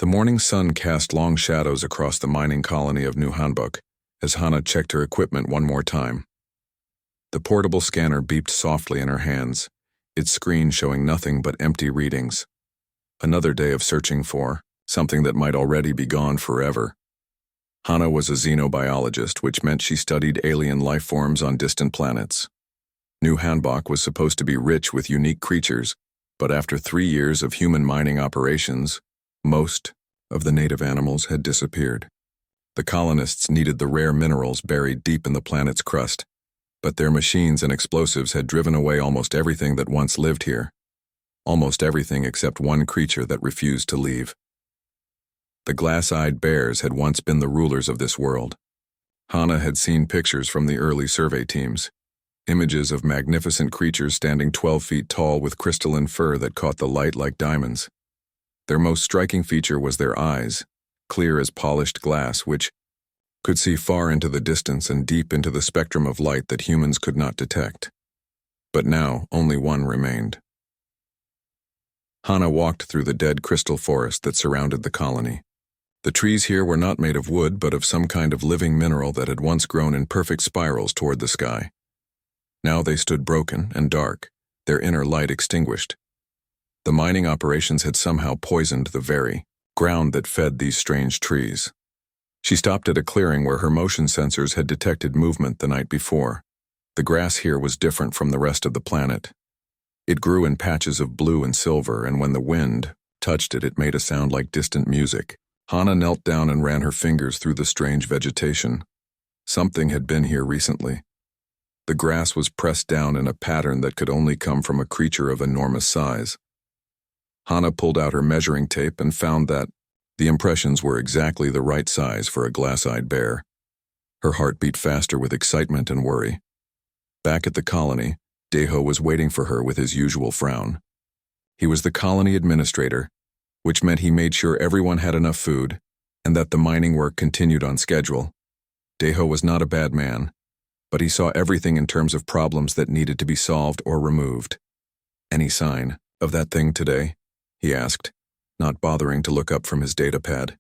The morning sun cast long shadows across the mining colony of New Hanbuk as Hana checked her equipment one more time. The portable scanner beeped softly in her hands, its screen showing nothing but empty readings. Another day of searching for something that might already be gone forever. Hana was a xenobiologist, which meant she studied alien life forms on distant planets. New Hanbuk was supposed to be rich with unique creatures, but after 3 years of human mining operations, most of the native animals had disappeared. The colonists needed the rare minerals buried deep in the planet's crust, but their machines and explosives had driven away almost everything that once lived here. Almost everything except one creature that refused to leave. The glass-eyed bears had once been the rulers of this world. Hana had seen pictures from the early survey teams, images of magnificent creatures standing 12 feet tall with crystalline fur that caught the light like diamonds. Their most striking feature was their eyes, clear as polished glass, which could see far into the distance and deep into the spectrum of light that humans could not detect. But now, only one remained. Hana walked through the dead crystal forest that surrounded the colony. The trees here were not made of wood, but of some kind of living mineral that had once grown in perfect spirals toward the sky. Now they stood broken and dark, their inner light extinguished. The mining operations had somehow poisoned the very ground that fed these strange trees. She stopped at a clearing where her motion sensors had detected movement the night before. The grass here was different from the rest of the planet. It grew in patches of blue and silver, and when the wind touched it, it made a sound like distant music. Hana knelt down and ran her fingers through the strange vegetation. Something had been here recently. The grass was pressed down in a pattern that could only come from a creature of enormous size. Hana pulled out her measuring tape and found that the impressions were exactly the right size for a glass-eyed bear. Her heart beat faster with excitement and worry. Back at the colony, Deho was waiting for her with his usual frown. He was the colony administrator, which meant he made sure everyone had enough food and that the mining work continued on schedule. Deho was not a bad man, but he saw everything in terms of problems that needed to be solved or removed. "Any sign of that thing today?" he asked, not bothering to look up from his datapad.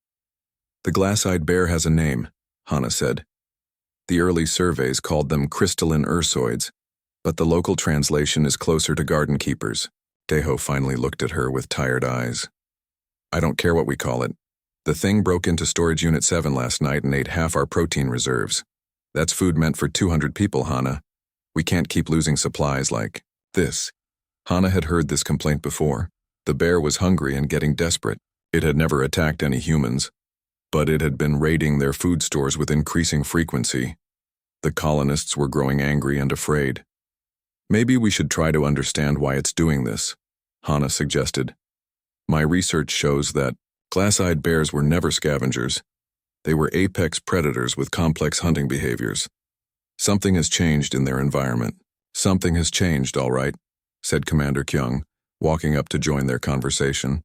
"The glass-eyed bear has a name," Hana said. "The early surveys called them crystalline ursoids, but the local translation is closer to garden keepers." Deho finally looked at her with tired eyes. "I don't care what we call it. The thing broke into Storage Unit 7 last night and ate half our protein reserves. That's food meant for 200 people, Hana. We can't keep losing supplies like this." Hana had heard this complaint before. The bear was hungry and getting desperate. It had never attacked any humans, but it had been raiding their food stores with increasing frequency. The colonists were growing angry and afraid. "Maybe we should try to understand why it's doing this," Hana suggested. "My research shows that glass-eyed bears were never scavengers. They were apex predators with complex hunting behaviors. Something has changed in their environment." "Something has changed, all right," said Commander Kyung, walking up to join their conversation.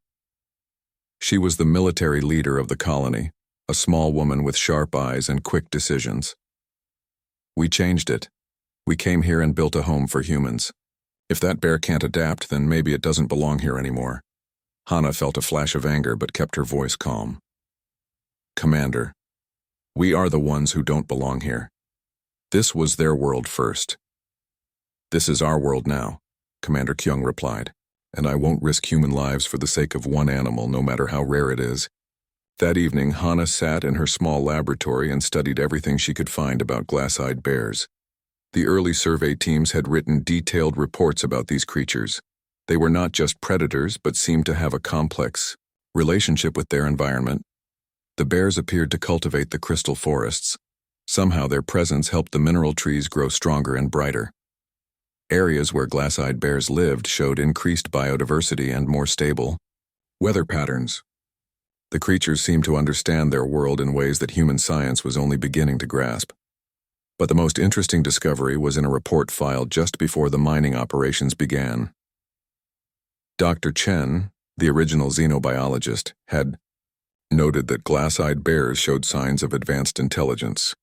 She was the military leader of the colony, a small woman with sharp eyes and quick decisions. "We changed it. We came here and built a home for humans. If that bear can't adapt, then maybe it doesn't belong here anymore." Hana felt a flash of anger but kept her voice calm. "Commander, we are the ones who don't belong here. This was their world first. This is our world now," Commander Kyung replied, "and I won't risk human lives for the sake of one animal, no matter how rare it is." That evening, Hana sat in her small laboratory and studied everything she could find about glass-eyed bears. The early survey teams had written detailed reports about these creatures. They were not just predators, but seemed to have a complex relationship with their environment. The bears appeared to cultivate the crystal forests. Somehow their presence helped the mineral trees grow stronger and brighter. Areas where glass-eyed bears lived showed increased biodiversity and more stable weather patterns. The creatures seemed to understand their world in ways that human science was only beginning to grasp. But the most interesting discovery was in a report filed just before the mining operations began. Dr. Chen, the original xenobiologist, had noted that glass-eyed bears showed signs of advanced intelligence.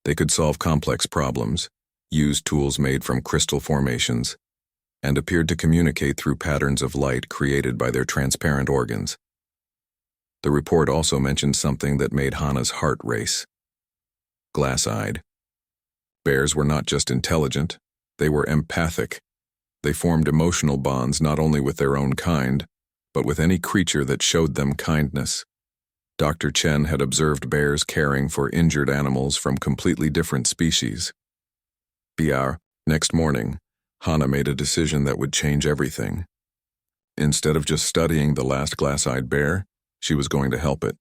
They could solve complex problems, used tools made from crystal formations, and appeared to communicate through patterns of light created by their transparent organs. The report also mentioned something that made Hana's heart race. Glass-eyed. Bears were not just intelligent, they were empathic. They formed emotional bonds not only with their own kind, but with any creature that showed them kindness. Dr. Chen had observed bears caring for injured animals from completely different species. Next morning, Hana made a decision that would change everything. Instead of just studying the last glass-eyed bear, she was going to help it.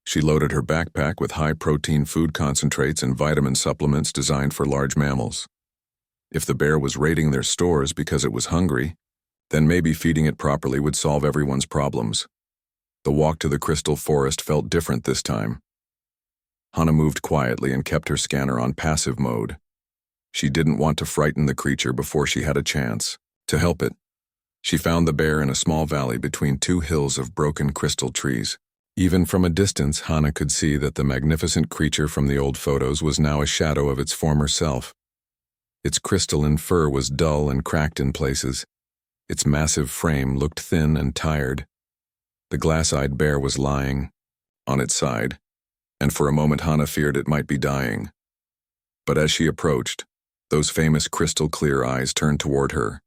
She loaded her backpack with high-protein food concentrates and vitamin supplements designed for large mammals. If the bear was raiding their stores because it was hungry, then maybe feeding it properly would solve everyone's problems. The walk to the crystal forest felt different this time. Hana moved quietly and kept her scanner on passive mode. She didn't want to frighten the creature before she had a chance. To help it, she found the bear in a small valley between two hills of broken crystal trees. Even from a distance, Hana could see that the magnificent creature from the old photos was now a shadow of its former self. Its crystalline fur was dull and cracked in places. Its massive frame looked thin and tired. The glass-eyed bear was lying on its side, and for a moment Hana feared it might be dying. But as she approached, those famous crystal-clear eyes turned toward her.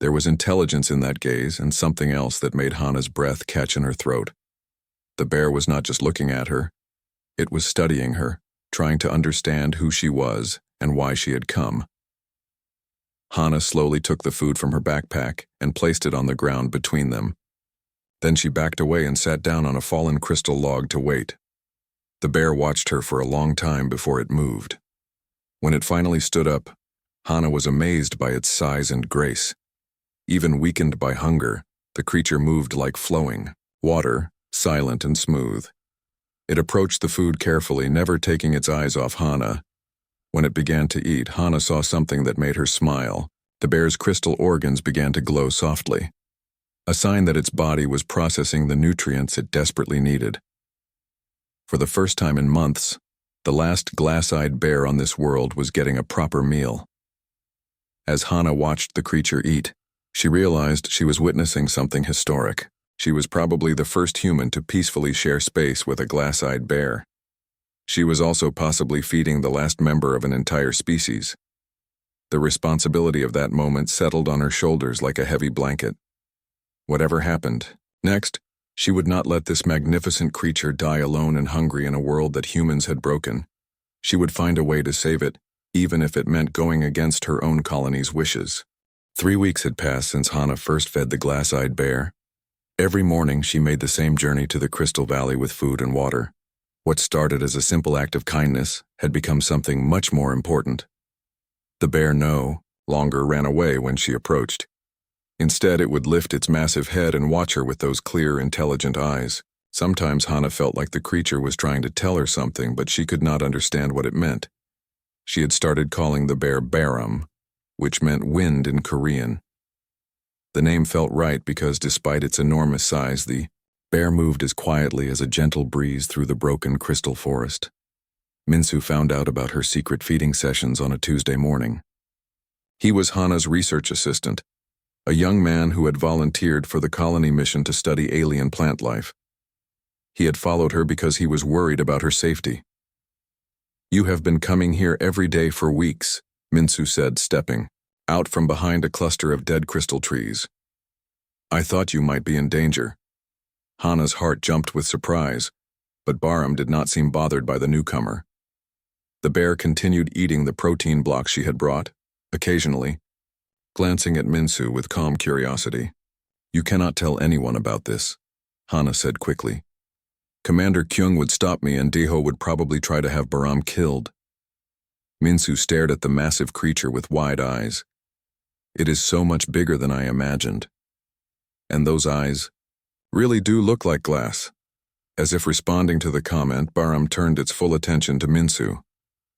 There was intelligence in that gaze and something else that made Hana's breath catch in her throat. The bear was not just looking at her. It was studying her, trying to understand who she was and why she had come. Hana slowly took the food from her backpack and placed it on the ground between them. Then she backed away and sat down on a fallen crystal log to wait. The bear watched her for a long time before it moved. When it finally stood up, Hana was amazed by its size and grace. Even weakened by hunger, the creature moved like flowing water, silent and smooth. It approached the food carefully, never taking its eyes off Hana. When it began to eat, Hana saw something that made her smile. The bear's crystal organs began to glow softly, a sign that its body was processing the nutrients it desperately needed. For the first time in months, the last glass-eyed bear on this world was getting a proper meal. As Hana watched the creature eat, she realized she was witnessing something historic. She was probably the first human to peacefully share space with a glass-eyed bear. She was also possibly feeding the last member of an entire species. The responsibility of that moment settled on her shoulders like a heavy blanket. Whatever happened next, she would not let this magnificent creature die alone and hungry in a world that humans had broken. She would find a way to save it, even if it meant going against her own colony's wishes. 3 weeks had passed since Hana first fed the glass-eyed bear. Every morning she made the same journey to the Crystal Valley with food and water. What started as a simple act of kindness had become something much more important. The bear no longer ran away when she approached. Instead, it would lift its massive head and watch her with those clear, intelligent eyes. Sometimes Hana felt like the creature was trying to tell her something, but she could not understand what it meant. She had started calling the bear Baram, which meant wind in Korean. The name felt right because despite its enormous size, the bear moved as quietly as a gentle breeze through the broken crystal forest. Minsu found out about her secret feeding sessions on a Tuesday morning. He was Hana's research assistant, a young man who had volunteered for the colony mission to study alien plant life. He had followed her because he was worried about her safety. "You have been coming here every day for weeks," Minsu said, stepping out from behind a cluster of dead crystal trees. "I thought you might be in danger." Hana's heart jumped with surprise, but Baram did not seem bothered by the newcomer. The bear continued eating the protein blocks she had brought, occasionally glancing at Minsu with calm curiosity. "You cannot tell anyone about this," Hana said quickly. "Commander Kyung would stop me and Deho would probably try to have Baram killed." Minsu stared at the massive creature with wide eyes. "It is so much bigger than I imagined. And those eyes really do look like glass." As if responding to the comment, Baram turned its full attention to Minsu.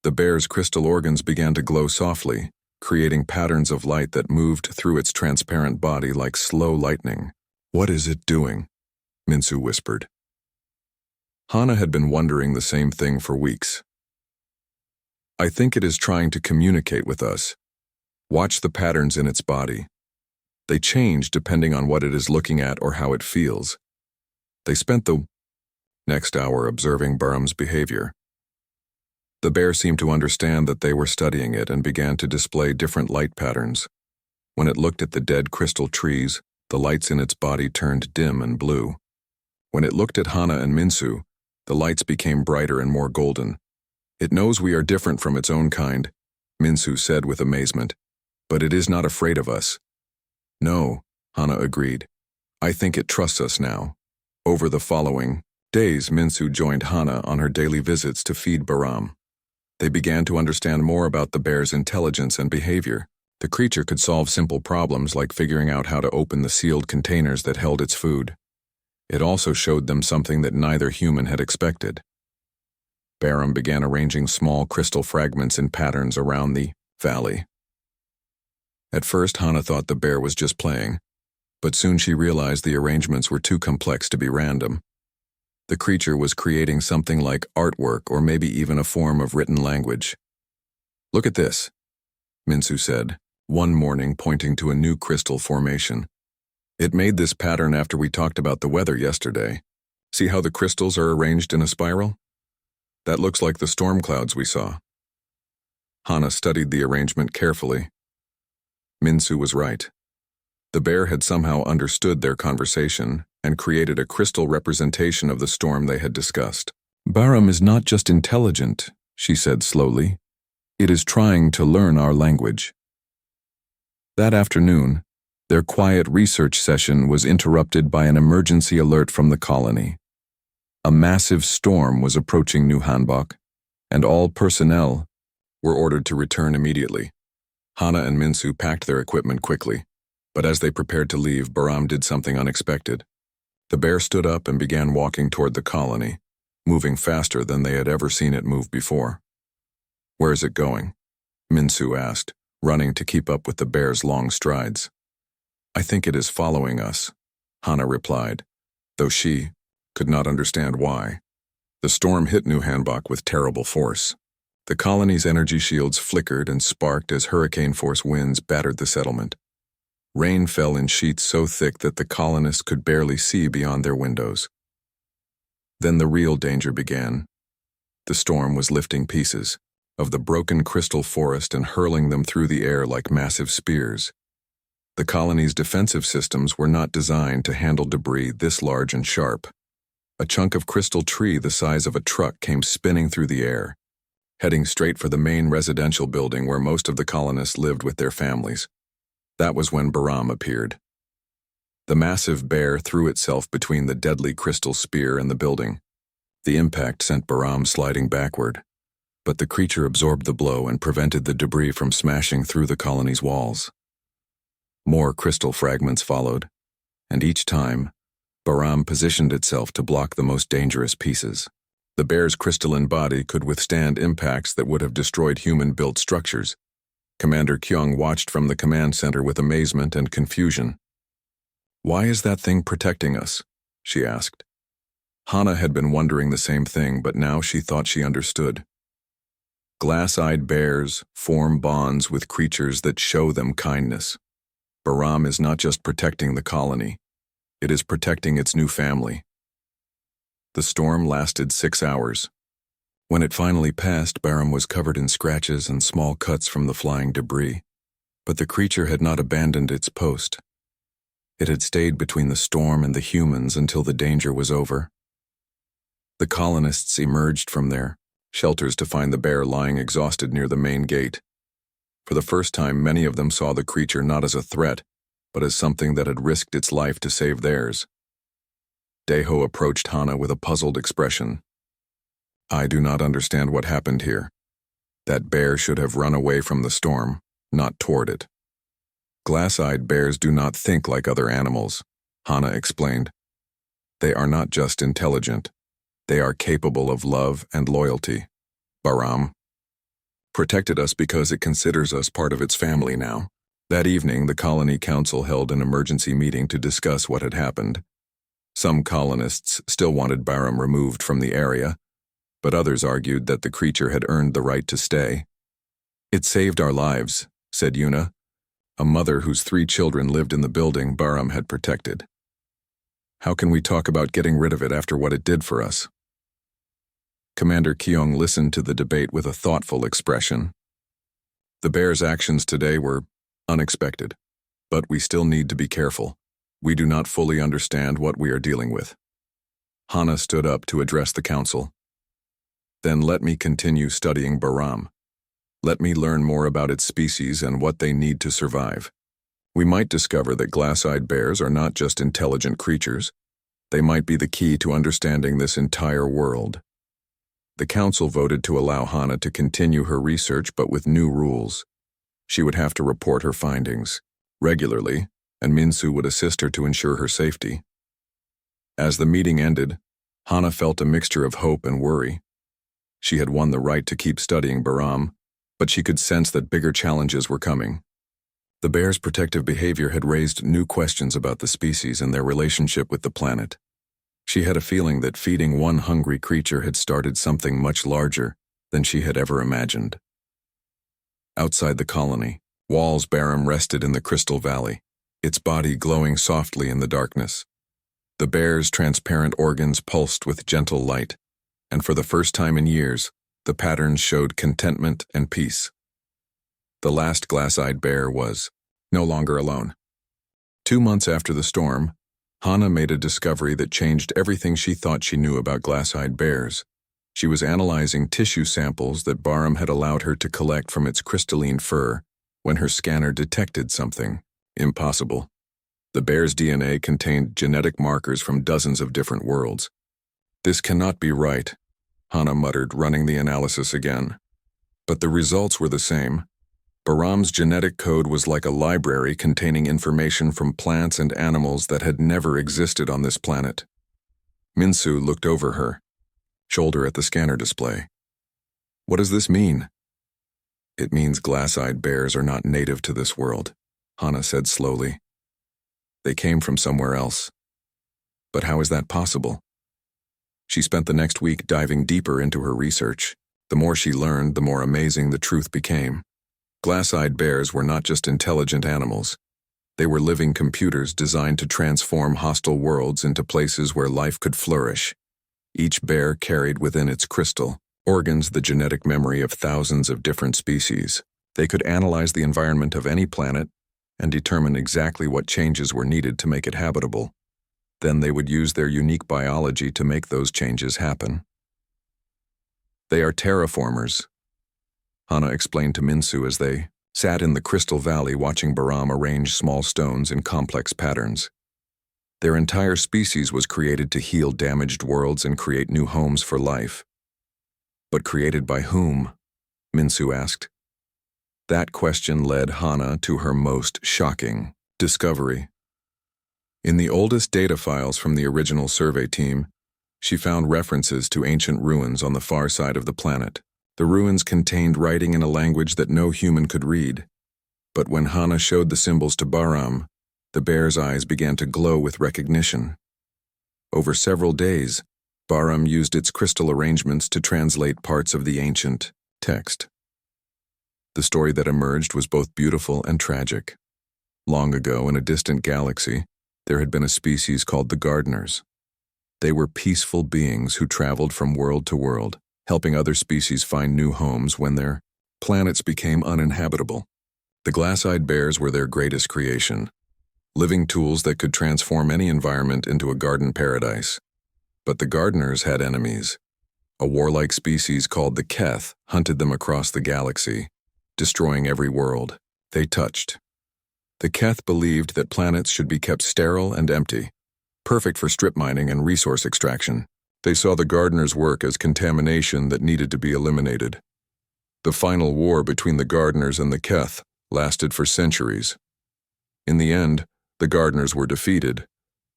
The bear's crystal organs began to glow softly, creating patterns of light that moved through its transparent body like slow lightning. "What is it doing?" Minsu whispered. Hana had been wondering the same thing for weeks. "I think it is trying to communicate with us. Watch the patterns in its body. They change depending on what it is looking at or how it feels. They spent the next hour observing Bahram's behavior. The bear seemed to understand that they were studying it and began to display different light patterns. When it looked at the dead crystal trees, the lights in its body turned dim and blue. When it looked at Hana and Minsu, the lights became brighter and more golden. "It knows we are different from its own kind," Minsu said with amazement, "but it is not afraid of us." "No," Hana agreed. "I think it trusts us now." Over the following days, Minsu joined Hana on her daily visits to feed Bahram. They began to understand more about the bear's intelligence and behavior. The creature could solve simple problems like figuring out how to open the sealed containers that held its food. It also showed them something that neither human had expected. Bahram began arranging small crystal fragments in patterns around the valley. At first, Hana thought the bear was just playing, but soon she realized the arrangements were too complex to be random. The creature was creating something like artwork or maybe even a form of written language. "Look at this," Minsu said, one morning pointing to a new crystal formation. "It made this pattern after we talked about the weather yesterday. See how the crystals are arranged in a spiral? That looks like the storm clouds we saw." Hana studied the arrangement carefully. Minsu was right. The bear had somehow understood their conversation and created a crystal representation of the storm they had discussed. "Bahram is not just intelligent," she said slowly. "It is trying to learn our language." That afternoon, their quiet research session was interrupted by an emergency alert from the colony. A massive storm was approaching New Hanbok, and all personnel were ordered to return immediately. Hana and Minsu packed their equipment quickly, but as they prepared to leave, Bahram did something unexpected. The bear stood up and began walking toward the colony, moving faster than they had ever seen it move before. "Where is it going?" Minsu asked, running to keep up with the bear's long strides. "I think it is following us," Hana replied, though she could not understand why. The storm hit New Hanbok with terrible force. The colony's energy shields flickered and sparked as hurricane-force winds battered the settlement. Rain fell in sheets so thick that the colonists could barely see beyond their windows. Then the real danger began. The storm was lifting pieces of the broken crystal forest and hurling them through the air like massive spears. The colony's defensive systems were not designed to handle debris this large and sharp. A chunk of crystal tree the size of a truck came spinning through the air, heading straight for the main residential building where most of the colonists lived with their families. That was when Bahram appeared. The massive bear threw itself between the deadly crystal spear and the building. The impact sent Bahram sliding backward, but the creature absorbed the blow and prevented the debris from smashing through the colony's walls. More crystal fragments followed, and each time, Bahram positioned itself to block the most dangerous pieces. The bear's crystalline body could withstand impacts that would have destroyed human-built structures. Commander Kyung watched from the command center with amazement and confusion. "Why is that thing protecting us?" she asked. Hana had been wondering the same thing, but now she thought she understood. Glass-eyed bears form bonds with creatures that show them kindness. Bahram is not just protecting the colony, it is protecting its new family. The storm lasted 6 hours. When it finally passed, Bahram was covered in scratches and small cuts from the flying debris, but the creature had not abandoned its post. It had stayed between the storm and the humans until the danger was over. The colonists emerged from their shelters to find the bear lying exhausted near the main gate. For the first time, many of them saw the creature not as a threat, but as something that had risked its life to save theirs. Daeho approached Hana with a puzzled expression. "I do not understand what happened here. That bear should have run away from the storm, not toward it." "Glass-eyed bears do not think like other animals," Hana explained. "They are not just intelligent. They are capable of love and loyalty. Bahram protected us because it considers us part of its family now." That evening, the colony council held an emergency meeting to discuss what had happened. Some colonists still wanted Bahram removed from the area, but others argued that the creature had earned the right to stay. "It saved our lives," said Yuna, a mother whose 3 children lived in the building Bahram had protected. How can we talk about getting rid of it after what it did for us? Commander Keong listened to the debate with a thoughtful expression. The bear's actions today were unexpected, but we still need to be careful. We do not fully understand what we are dealing with. Hana stood up to address the council. Then let me continue studying Baram. Let me learn more about its species and what they need to survive. We might discover that glass-eyed bears are not just intelligent creatures. They might be the key to understanding this entire world. The council voted to allow Hana to continue her research, but with new rules. She would have to report her findings regularly, and Minsu would assist her to ensure her safety. As the meeting ended, Hana felt a mixture of hope and worry. She had won the right to keep studying Baram, but she could sense that bigger challenges were coming. The bear's protective behavior had raised new questions about the species and their relationship with the planet. She had a feeling that feeding one hungry creature had started something much larger than she had ever imagined. Outside the colony, Walls Baram rested in the Crystal Valley, its body glowing softly in the darkness. The bear's transparent organs pulsed with gentle light, and for the first time in years, the patterns showed contentment and peace. The last glass-eyed bear was no longer alone. 2 months after the storm, Hana made a discovery that changed everything she thought she knew about glass-eyed bears. She was analyzing tissue samples that Baram had allowed her to collect from its crystalline fur when her scanner detected something impossible. The bear's DNA contained genetic markers from dozens of different worlds. This cannot be right, Hana muttered, running the analysis again. But the results were the same. Baram's genetic code was like a library containing information from plants and animals that had never existed on this planet. Minsu looked over her shoulder at the scanner display. What does this mean? It means glass-eyed bears are not native to this world, Hana said slowly. They came from somewhere else. But how is that possible? She spent the next week diving deeper into her research. The more she learned, the more amazing the truth became. Glass-eyed bears were not just intelligent animals. They were living computers designed to transform hostile worlds into places where life could flourish. Each bear carried within its crystal organs the genetic memory of thousands of different species. They could analyze the environment of any planet and determine exactly what changes were needed to make it habitable. Then they would use their unique biology to make those changes happen. They are terraformers, Hana explained to Minsu as they sat in the Crystal Valley watching Baram arrange small stones in complex patterns. Their entire species was created to heal damaged worlds and create new homes for life. But created by whom? Minsu asked. That question led Hana to her most shocking discovery. In the oldest data files from the original survey team, she found references to ancient ruins on the far side of the planet. The ruins contained writing in a language that no human could read. But when Hana showed the symbols to Baram, the bear's eyes began to glow with recognition. Over several days, Baram used its crystal arrangements to translate parts of the ancient text. The story that emerged was both beautiful and tragic. Long ago, in a distant galaxy, there had been a species called the gardeners. They were peaceful beings who traveled from world to world, helping other species find new homes when their planets became uninhabitable. The glass-eyed bears were their greatest creation, living tools that could transform any environment into a garden paradise. But the gardeners had enemies. A warlike species called the Keth hunted them across the galaxy, destroying every world they touched. The Keth believed that planets should be kept sterile and empty, perfect for strip mining and resource extraction. They saw the gardeners' work as contamination that needed to be eliminated. The final war between the gardeners and the Keth lasted for centuries. In the end, the gardeners were defeated,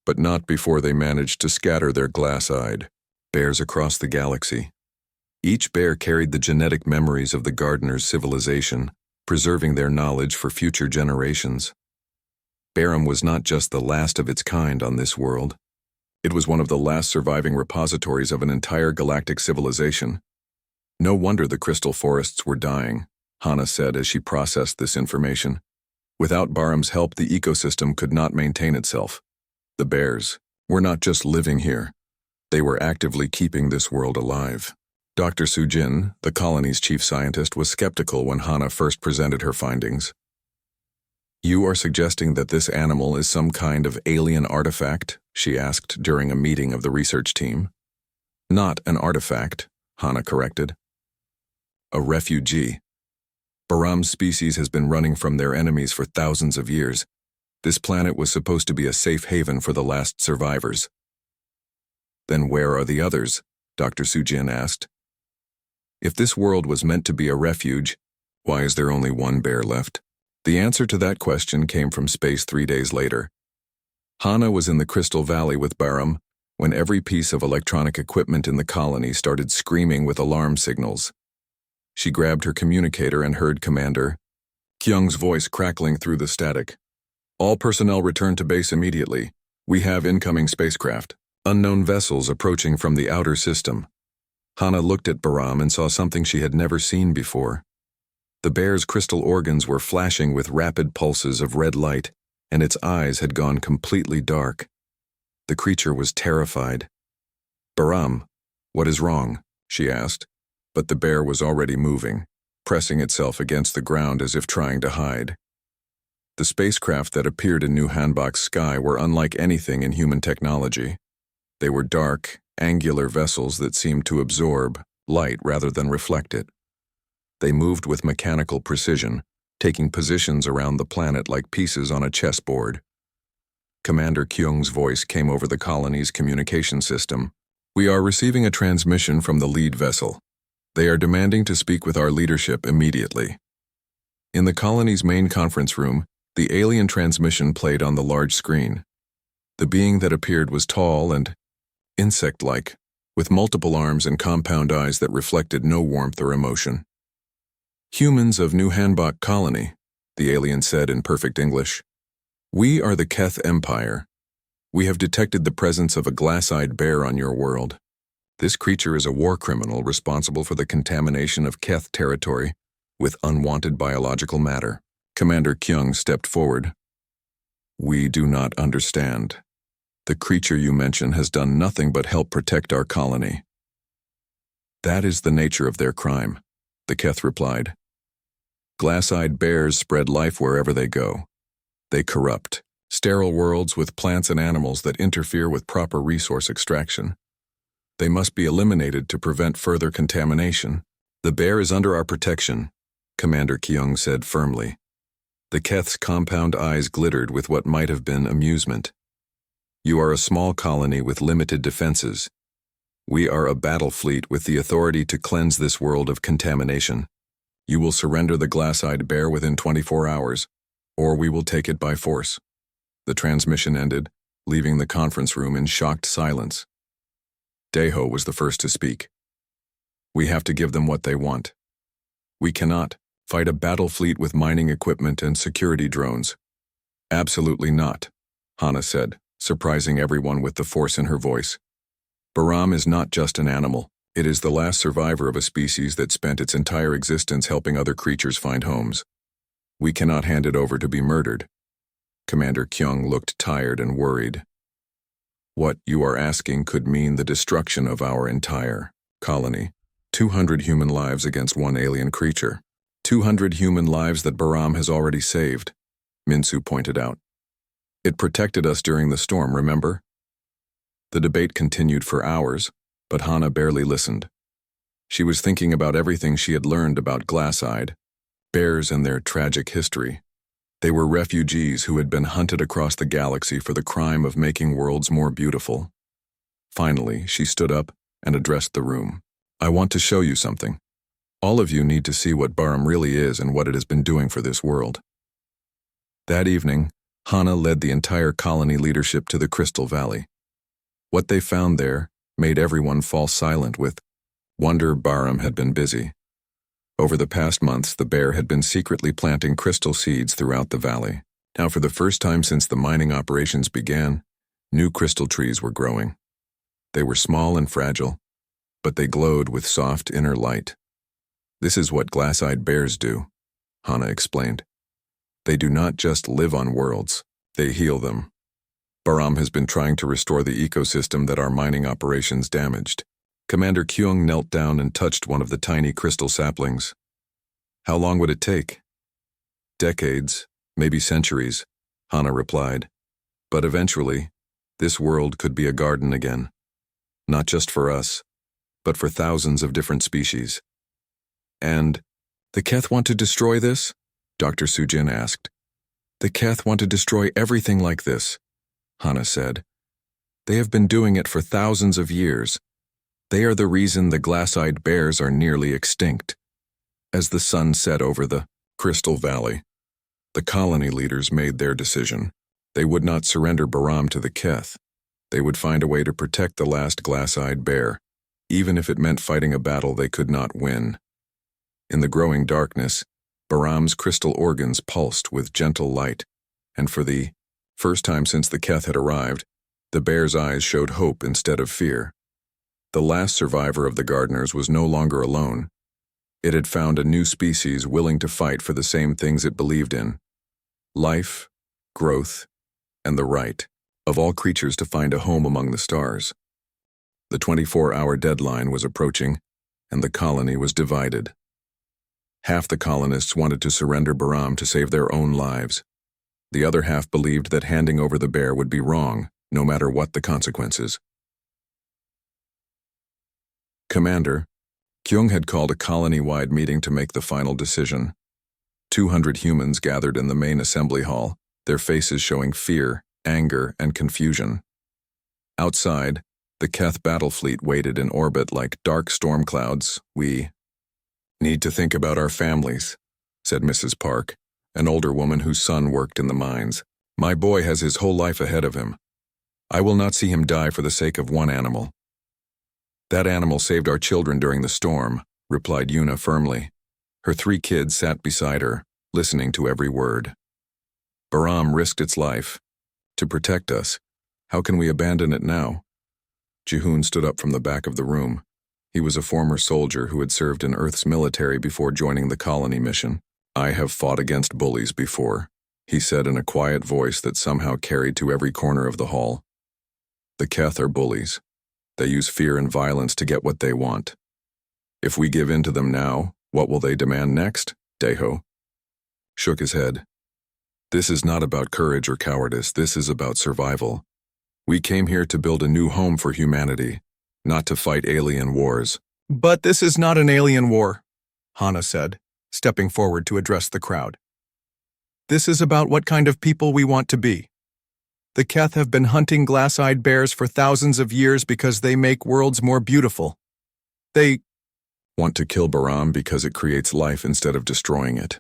but not before they managed to scatter their glass-eyed bears across the galaxy. Each bear carried the genetic memories of the gardeners' civilization, preserving their knowledge for future generations. Baram was not just the last of its kind on this world. It was one of the last surviving repositories of an entire galactic civilization. No wonder the crystal forests were dying, Hana said as she processed this information. Without Baram's help, the ecosystem could not maintain itself. The bears, were not just living here. They were actively keeping this world alive. Dr. Sujin, the colony's chief scientist, was skeptical when Hana first presented her findings. "You are suggesting that this animal is some kind of alien artifact?" she asked during a meeting of the research team. "Not an artifact," Hana corrected. "A refugee. Baram's species has been running from their enemies for thousands of years. This planet was supposed to be a safe haven for the last survivors." "Then where are the others?" Dr. Sujin asked. "If this world was meant to be a refuge, why is there only one bear left?" The answer to that question came from space 3 days later. Hana was in the Crystal Valley with Baram when every piece of electronic equipment in the colony started screaming with alarm signals. She grabbed her communicator and heard Commander Kyung's voice crackling through the static. "All personnel return to base immediately. We have incoming spacecraft. Unknown vessels approaching from the outer system." Hana looked at Baram and saw something she had never seen before. The bear's crystal organs were flashing with rapid pulses of red light, and its eyes had gone completely dark. The creature was terrified. "Baram, what is wrong?" she asked, but the bear was already moving, pressing itself against the ground as if trying to hide. The spacecraft that appeared in New Hanbok's sky were unlike anything in human technology. They were dark, angular vessels that seemed to absorb light rather than reflect it. They moved with mechanical precision, taking positions around the planet like pieces on a chessboard. Commander Kyung's voice came over the colony's communication system. "We are receiving a transmission from the lead vessel. They are demanding to speak with our leadership immediately." In the colony's main conference room, the alien transmission played on the large screen. The being that appeared was tall and insect-like, with multiple arms and compound eyes that reflected no warmth or emotion. "Humans of New Hanbok Colony," the alien said in perfect English. "We are the Keth Empire. We have detected the presence of a glass-eyed bear on your world. This creature is a war criminal responsible for the contamination of Keth territory with unwanted biological matter." Commander Kyung stepped forward. "We do not understand. The creature you mention has done nothing but help protect our colony." "That is the nature of their crime," the Keth replied. "Glass-eyed bears spread life wherever they go. They corrupt sterile worlds with plants and animals that interfere with proper resource extraction. They must be eliminated to prevent further contamination." "The bear is under our protection," Commander Kyung said firmly. The Keth's compound eyes glittered with what might have been amusement. "You are a small colony with limited defenses. We are a battle fleet with the authority to cleanse this world of contamination. You will surrender the glass-eyed bear within 24 hours, or we will take it by force." The transmission ended, leaving the conference room in shocked silence. Daeho was the first to speak. "We have to give them what they want. We cannot fight a battle fleet with mining equipment and security drones." "Absolutely not," Hana said, surprising everyone with the force in her voice. "Baram is not just an animal. It is the last survivor of a species that spent its entire existence helping other creatures find homes. We cannot hand it over to be murdered." Commander Kyung looked tired and worried. "What you are asking could mean the destruction of our entire colony. 200 human lives against one alien creature. 200 human lives that Baram has already saved," Minsu pointed out. "It protected us during the storm, remember?" The debate continued for hours, but Hana barely listened. She was thinking about everything she had learned about glass-eyed bears and their tragic history. They were refugees who had been hunted across the galaxy for the crime of making worlds more beautiful. Finally, she stood up and addressed the room. "I want to show you something. All of you need to see what Baram really is and what it has been doing for this world." That evening, Hana led the entire colony leadership to the Crystal Valley. What they found there made everyone fall silent with wonder. Baram had been busy. Over the past months, the bear had been secretly planting crystal seeds throughout the valley. Now, for the first time since the mining operations began, new crystal trees were growing. They were small and fragile, but they glowed with soft inner light. "This is what glass-eyed bears do," Hana explained. "They do not just live on worlds, they heal them. Baram has been trying to restore the ecosystem that our mining operations damaged. Commander Kyung knelt down and touched one of the tiny crystal saplings. How long would it take? Decades, maybe centuries, Hana replied. But eventually, this world could be a garden again. Not just for us, but for thousands of different species. And the Keth want to destroy this? Dr. Sujin asked. The Keth want to destroy everything like this, Hana said. They have been doing it for thousands of years. They are the reason the glass-eyed bears are nearly extinct. As the sun set over the Crystal Valley, the colony leaders made their decision. They would not surrender Baram to the Keth. They would find a way to protect the last glass-eyed bear, even if it meant fighting a battle they could not win. In the growing darkness, Baram's crystal organs pulsed with gentle light, and for the first time since the Keth had arrived, the bear's eyes showed hope instead of fear. The last survivor of the gardeners was no longer alone. It had found a new species willing to fight for the same things it believed in: life, growth, and the right of all creatures to find a home among the stars. The 24-hour deadline was approaching, and the colony was divided. Half the colonists wanted to surrender Baram to save their own lives. The other half believed that handing over the bear would be wrong, no matter what the consequences. Commander, Kyung had called a colony-wide meeting to make the final decision. 200 humans gathered in the main assembly hall, their faces showing fear, anger, and confusion. Outside, the Keth battle fleet waited in orbit like dark storm clouds. We need to think about our families, said Mrs. Park, an older woman whose son worked in the mines. My boy has his whole life ahead of him. I will not see him die for the sake of one animal. That animal saved our children during the storm, replied Yuna firmly. Her 3 kids sat beside her, listening to every word. Baram risked its life. To protect us. How can we abandon it now? Jihoon stood up from the back of the room. He was a former soldier who had served in Earth's military before joining the colony mission. I have fought against bullies before, he said in a quiet voice that somehow carried to every corner of the hall. The Keth are bullies. They use fear and violence to get what they want. If we give in to them now, what will they demand next? Daeho shook his head. This is not about courage or cowardice, this is about survival. We came here to build a new home for humanity, not to fight alien wars. But this is not an alien war, Hana said, stepping forward to address the crowd. This is about what kind of people we want to be. The Keth have been hunting glass-eyed bears for thousands of years because they make worlds more beautiful. They want to kill Baram because it creates life instead of destroying it.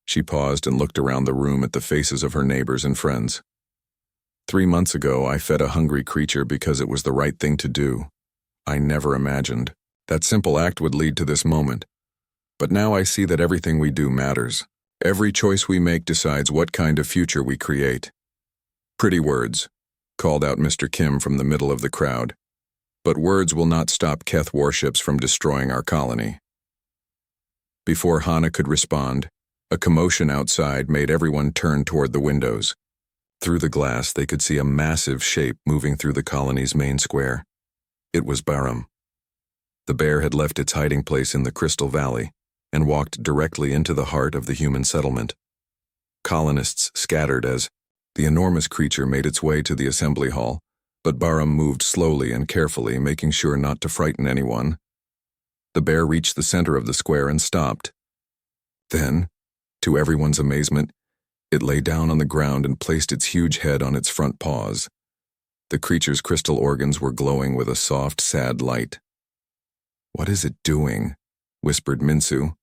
She paused and looked around the room at the faces of her neighbors and friends. 3 months ago, I fed a hungry creature because it was the right thing to do. I never imagined that simple act would lead to this moment. But now I see that everything we do matters. Every choice we make decides what kind of future we create. Pretty words, called out Mr. Kim from the middle of the crowd. But words will not stop Keth warships from destroying our colony. Before Hana could respond, a commotion outside made everyone turn toward the windows. Through the glass, they could see a massive shape moving through the colony's main square. It was Baram. The bear had left its hiding place in the Crystal Valley and walked directly into the heart of the human settlement. Colonists scattered as the enormous creature made its way to the assembly hall, but Baram moved slowly and carefully, making sure not to frighten anyone. The bear reached the center of the square and stopped. Then, to everyone's amazement, it lay down on the ground and placed its huge head on its front paws. The creature's crystal organs were glowing with a soft, sad light. What is it doing? Whispered Minsu.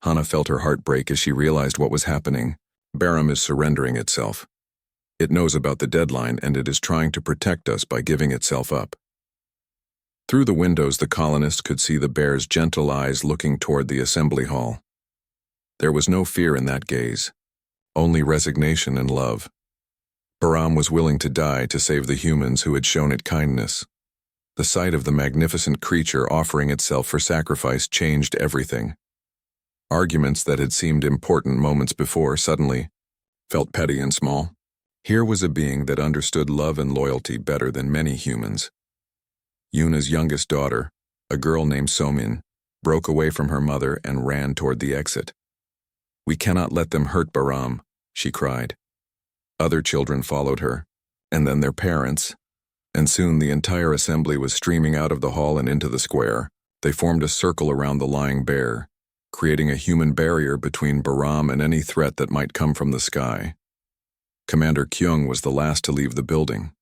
Hana felt her heart break as she realized what was happening. Baram is surrendering itself. It knows about the deadline and it is trying to protect us by giving itself up. Through the windows, the colonists could see the bear's gentle eyes looking toward the assembly hall. There was no fear in that gaze, only resignation and love. Baram was willing to die to save the humans who had shown it kindness. The sight of the magnificent creature offering itself for sacrifice changed everything. Arguments that had seemed important moments before suddenly felt petty and small. Here was a being that understood love and loyalty better than many humans. Yuna's youngest daughter, a girl named Somin, broke away from her mother and ran toward the exit. "We cannot let them hurt Bahram," she cried. Other children followed her, and then their parents, and soon the entire assembly was streaming out of the hall and into the square. They formed a circle around the lying bear, creating a human barrier between Bahram and any threat that might come from the sky. Commander Kyung was the last to leave the building.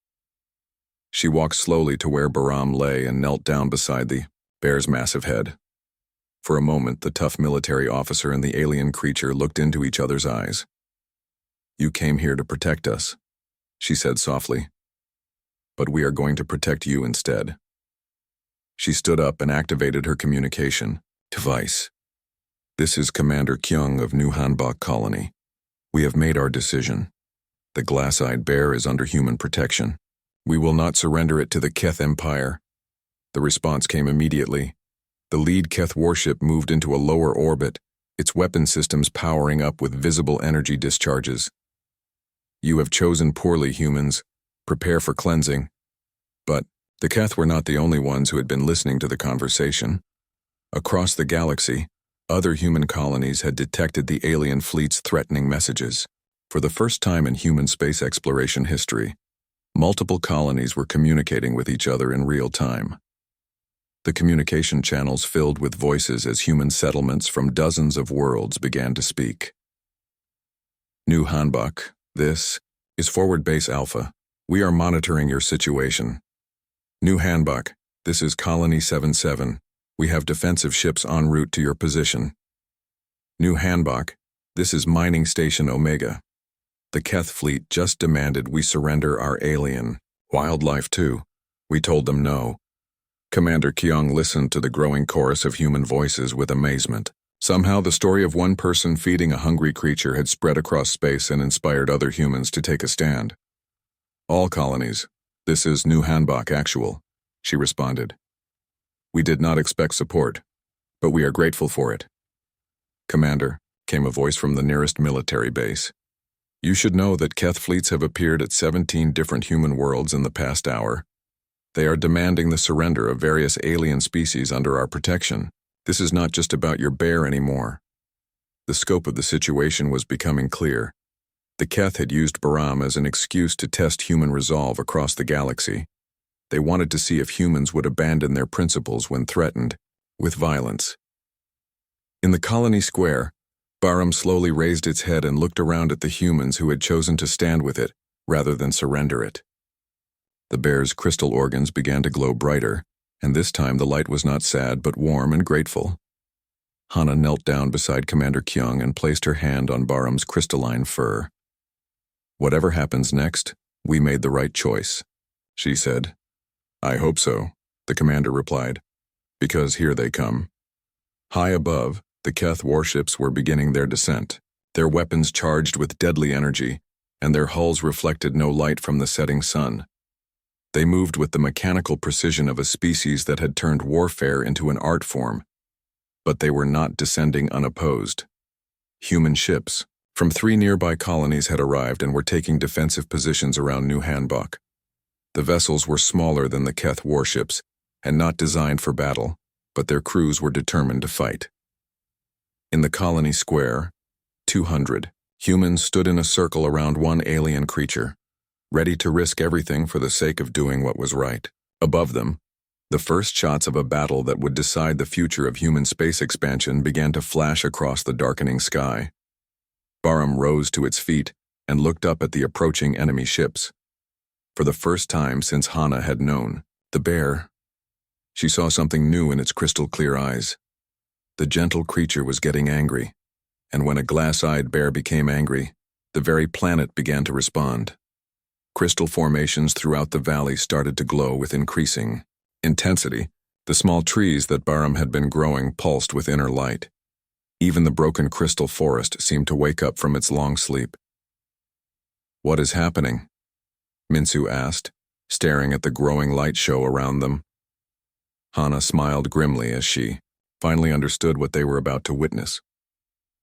She walked slowly to where Bahram lay and knelt down beside the bear's massive head. For a moment, the tough military officer and the alien creature looked into each other's eyes. "You came here to protect us," she said softly. "But we are going to protect you instead." She stood up and activated her communication device. "This is Commander Kyung of New Hanbok Colony. We have made our decision. The glass-eyed bear is under human protection. We will not surrender it to the Keth Empire." The response came immediately. The lead Keth warship moved into a lower orbit, its weapon systems powering up with visible energy discharges. "You have chosen poorly, humans. Prepare for cleansing." But the Keth were not the only ones who had been listening to the conversation. Across the galaxy, other human colonies had detected the alien fleet's threatening messages. For the first time in human space exploration history, multiple colonies were communicating with each other in real time. The communication channels filled with voices as human settlements from dozens of worlds began to speak. "New Hanbok, this is Forward Base Alpha. We are monitoring your situation. New Hanbok, this is Colony 77. We have defensive ships en route to your position. New Hanbok, this is Mining Station Omega. The Keth fleet just demanded we surrender our alien wildlife too. We told them no." Commander Kyung listened to the growing chorus of human voices with amazement. Somehow the story of one person feeding a hungry creature had spread across space and inspired other humans to take a stand. "All colonies, this is New Hanbok Actual," she responded. "We did not expect support, but we are grateful for it." "Commander," came a voice from the nearest military base. "You should know that Keth fleets have appeared at 17 different human worlds in the past hour. They are demanding the surrender of various alien species under our protection. This is not just about your bear anymore." The scope of the situation was becoming clear. The Keth had used Bahram as an excuse to test human resolve across the galaxy. They wanted to see if humans would abandon their principles when threatened with violence. In the colony square, Bahram slowly raised its head and looked around at the humans who had chosen to stand with it rather than surrender it. The bear's crystal organs began to glow brighter, and this time the light was not sad but warm and grateful. Hana knelt down beside Commander Kyung and placed her hand on Bahram's crystalline fur. "Whatever happens next, we made the right choice," she said. "I hope so," the commander replied, "because here they come." High above, the Keth warships were beginning their descent, their weapons charged with deadly energy, and their hulls reflected no light from the setting sun. They moved with the mechanical precision of a species that had turned warfare into an art form. But they were not descending unopposed. Human ships from 3 nearby colonies had arrived and were taking defensive positions around New Hanbok. The vessels were smaller than the Keth warships and not designed for battle, but their crews were determined to fight. In the colony square, 200 humans stood in a circle around one alien creature, ready to risk everything for the sake of doing what was right. Above them, the first shots of a battle that would decide the future of human space expansion began to flash across the darkening sky. Bahram rose to its feet and looked up at the approaching enemy ships. For the first time since Hana had known the bear, she saw something new in its crystal-clear eyes. The gentle creature was getting angry, and when a glass-eyed bear became angry, the very planet began to respond. Crystal formations throughout the valley started to glow with increasing intensity. The small trees that Bahram had been growing pulsed with inner light. Even the broken crystal forest seemed to wake up from its long sleep. "What is happening?" Minsu asked, staring at the growing light show around them. Hana smiled grimly as she finally understood what they were about to witness.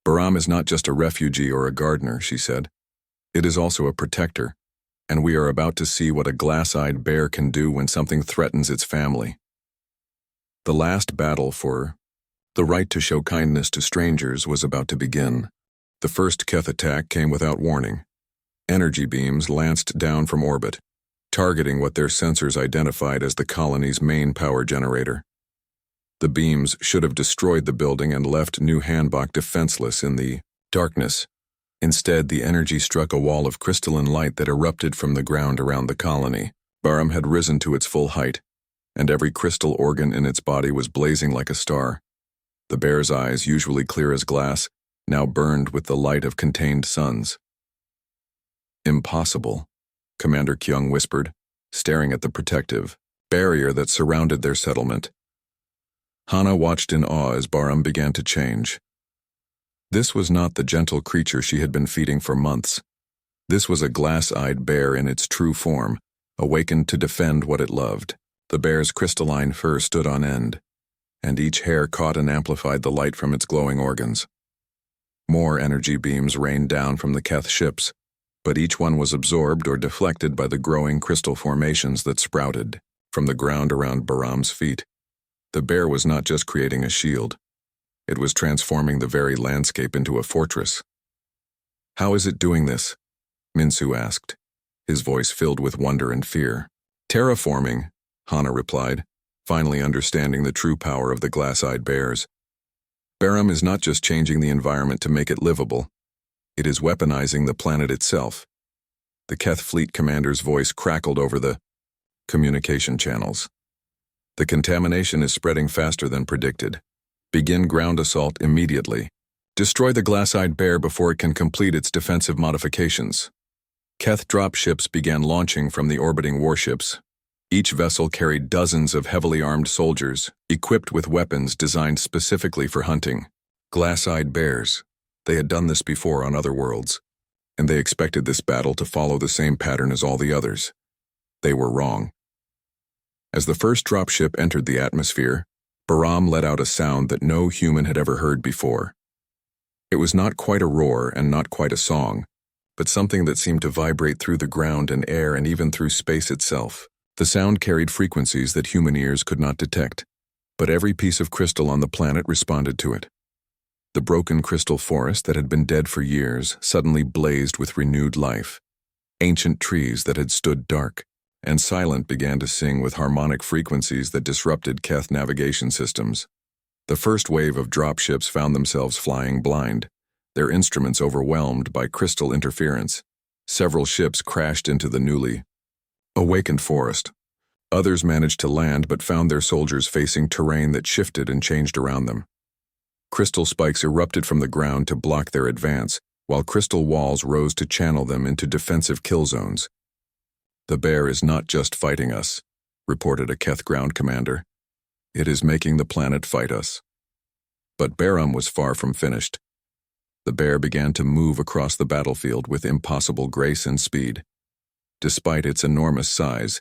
"Bahram is not just a refugee or a gardener," she said. "It is also a protector, and we are about to see what a glass-eyed bear can do when something threatens its family. The last battle for the right to show kindness to strangers was about to begin. The first Keth attack came without warning. Energy beams lanced down from orbit, targeting what their sensors identified as the colony's main power generator. The beams should have destroyed the building and left New Hanbok defenseless in the darkness. Instead, the energy struck a wall of crystalline light that erupted from the ground around the colony. Barham had risen to its full height, and every crystal organ in its body was blazing like a star. The bear's eyes, usually clear as glass, now burned with the light of contained suns. "Impossible," Commander Kyung whispered, staring at the protective barrier that surrounded their settlement. Hana watched in awe as Barham began to change. This was not the gentle creature she had been feeding for months. This was a glass-eyed bear in its true form, awakened to defend what it loved. The bear's crystalline fur stood on end, and each hair caught and amplified the light from its glowing organs. More energy beams rained down from the Keth ships, but each one was absorbed or deflected by the growing crystal formations that sprouted from the ground around Barham's feet. The bear was not just creating a shield. It was transforming the very landscape into a fortress. "How is it doing this?" Minsu asked, his voice filled with wonder and fear. "Terraforming," Hana replied, finally understanding the true power of the glass-eyed bears. Barham is not just changing the environment to make it livable. It is weaponizing the planet itself. The Keth fleet commander's voice crackled over the communication channels. "The contamination is spreading faster than predicted. Begin ground assault immediately. Destroy the glass-eyed bear before it can complete its defensive modifications." Keth dropships began launching from the orbiting warships. Each vessel carried dozens of heavily armed soldiers, equipped with weapons designed specifically for hunting. Glass-eyed bears. They had done this before on other worlds, and they expected this battle to follow the same pattern as all the others. They were wrong. As the first dropship entered the atmosphere, Barham let out a sound that no human had ever heard before. It was not quite a roar and not quite a song, but something that seemed to vibrate through the ground and air and even through space itself. The sound carried frequencies that human ears could not detect, but every piece of crystal on the planet responded to it. The broken crystal forest that had been dead for years suddenly blazed with renewed life. Ancient trees that had stood dark and silent began to sing with harmonic frequencies that disrupted Keth navigation systems. The first wave of dropships found themselves flying blind, their instruments overwhelmed by crystal interference. Several ships crashed into the newly awakened forest. Others managed to land but found their soldiers facing terrain that shifted and changed around them. Crystal spikes erupted from the ground to block their advance, while crystal walls rose to channel them into defensive kill zones. "The bear is not just fighting us," reported a Keth ground commander. "It is making the planet fight us." But Barham was far from finished. The bear began to move across the battlefield with impossible grace and speed. Despite its enormous size,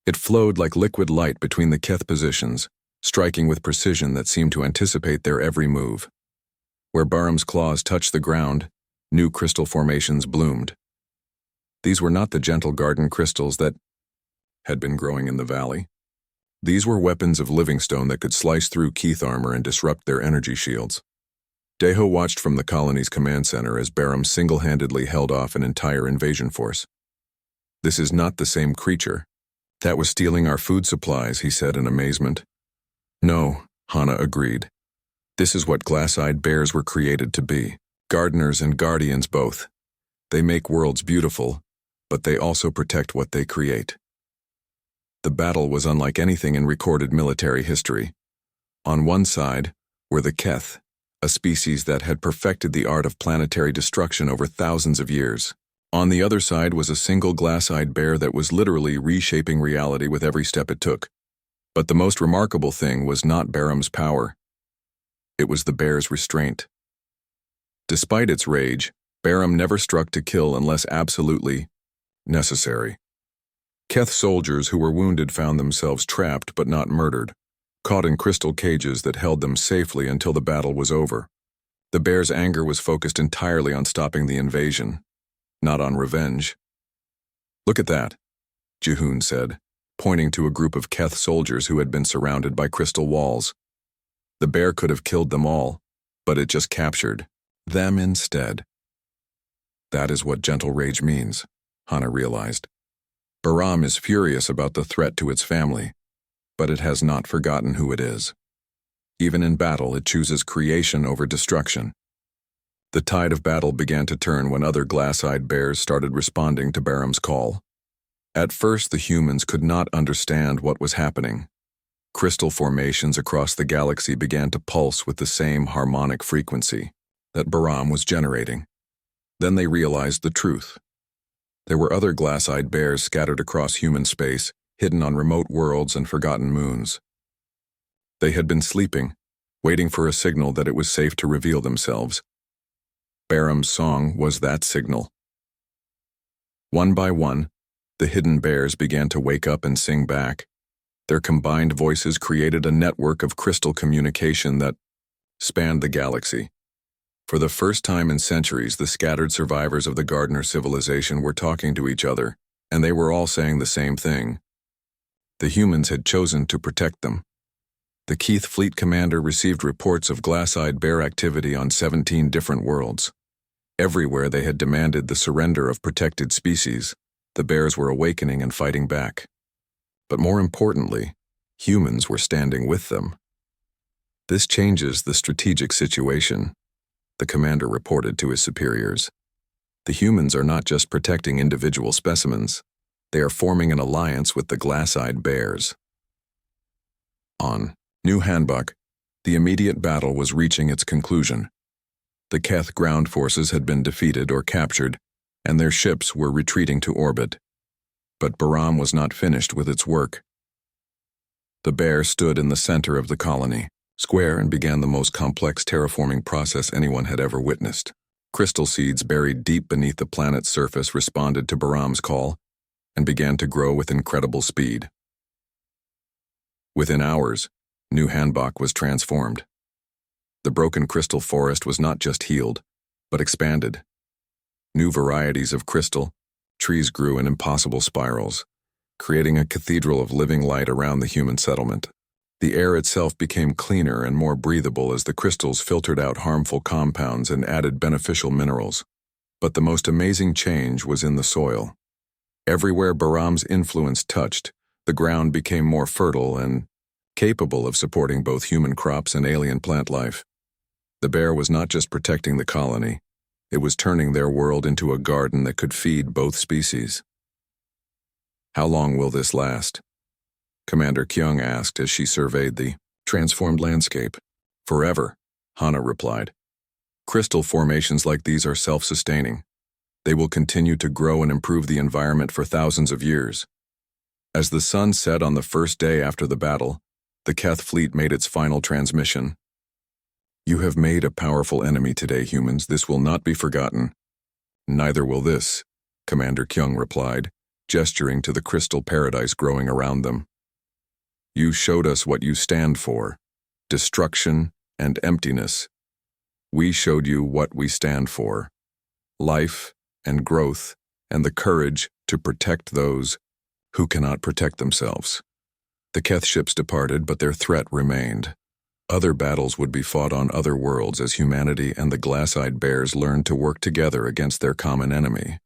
it flowed like liquid light between the Keth positions, striking with precision that seemed to anticipate their every move. Where Barham's claws touched the ground, new crystal formations bloomed. These were not the gentle garden crystals that had been growing in the valley. These were weapons of Livingstone that could slice through Keith armor and disrupt their energy shields. Deho watched from the colony's command center as Barham single-handedly held off an entire invasion force. "This is not the same creature. That was stealing our food supplies," he said in amazement. "No," Hana agreed. "This is what glass-eyed bears were created to be. Gardeners and guardians both. They make worlds beautiful, but they also protect what they create." The battle was unlike anything in recorded military history. On one side were the Keth, a species that had perfected the art of planetary destruction over thousands of years. On the other side was a single glass-eyed bear that was literally reshaping reality with every step it took. But the most remarkable thing was not Barham's power. It was the bear's restraint. Despite its rage, Barham never struck to kill unless absolutely necessary. Keth soldiers who were wounded found themselves trapped but not murdered, caught in crystal cages that held them safely until the battle was over. The bear's anger was focused entirely on stopping the invasion, not on revenge. Look at that, Jihoon said, pointing to a group of Keth soldiers who had been surrounded by crystal walls. The bear could have killed them all, but it just captured them instead. That is what gentle rage means, Hana realized. Baram is furious about the threat to its family, but it has not forgotten who it is. Even in battle, it chooses creation over destruction. The tide of battle began to turn when other glass-eyed bears started responding to Baram's call. At first, the humans could not understand what was happening. Crystal formations across the galaxy began to pulse with the same harmonic frequency that Baram was generating. Then they realized the truth. There were other glass-eyed bears scattered across human space, hidden on remote worlds and forgotten moons. They had been sleeping, waiting for a signal that it was safe to reveal themselves. Baram's song was that signal. One by one, the hidden bears began to wake up and sing back. Their combined voices created a network of crystal communication that spanned the galaxy. For the first time in centuries, the scattered survivors of the Gardener civilization were talking to each other, and they were all saying the same thing. The humans had chosen to protect them. The Keith Fleet Commander received reports of glass-eyed bear activity on 17 different worlds. Everywhere they had demanded the surrender of protected species, the bears were awakening and fighting back. But more importantly, humans were standing with them. This changes the strategic situation, the commander reported to his superiors. The humans are not just protecting individual specimens, they are forming an alliance with the glass-eyed bears. On New Hanbok, the immediate battle was reaching its conclusion. The Keth ground forces had been defeated or captured, and their ships were retreating to orbit. But Baram was not finished with its work. The bear stood in the center of the colony, square, and began the most complex terraforming process anyone had ever witnessed. Crystal seeds buried deep beneath the planet's surface responded to Baram's call and began to grow with incredible speed. Within hours, New Hanbok was transformed. The broken crystal forest was not just healed, but expanded. New varieties of crystal trees grew in impossible spirals, creating a cathedral of living light around the human settlement. The air itself became cleaner and more breathable as the crystals filtered out harmful compounds and added beneficial minerals. But the most amazing change was in the soil. Everywhere Baram's influence touched, the ground became more fertile and capable of supporting both human crops and alien plant life. The bear was not just protecting the colony, it was turning their world into a garden that could feed both species. How long will this last? Commander Kyung asked as she surveyed the transformed landscape. Forever, Hana replied. Crystal formations like these are self-sustaining. They will continue to grow and improve the environment for thousands of years. As the sun set on the first day after the battle, the Keth fleet made its final transmission. You have made a powerful enemy today, humans. This will not be forgotten. Neither will this, Commander Kyung replied, gesturing to the crystal paradise growing around them. You showed us what you stand for, destruction and emptiness. We showed you what we stand for, life and growth and the courage to protect those who cannot protect themselves. The Keth ships departed, but their threat remained. Other battles would be fought on other worlds as humanity and the glass-eyed bears learned to work together against their common enemy.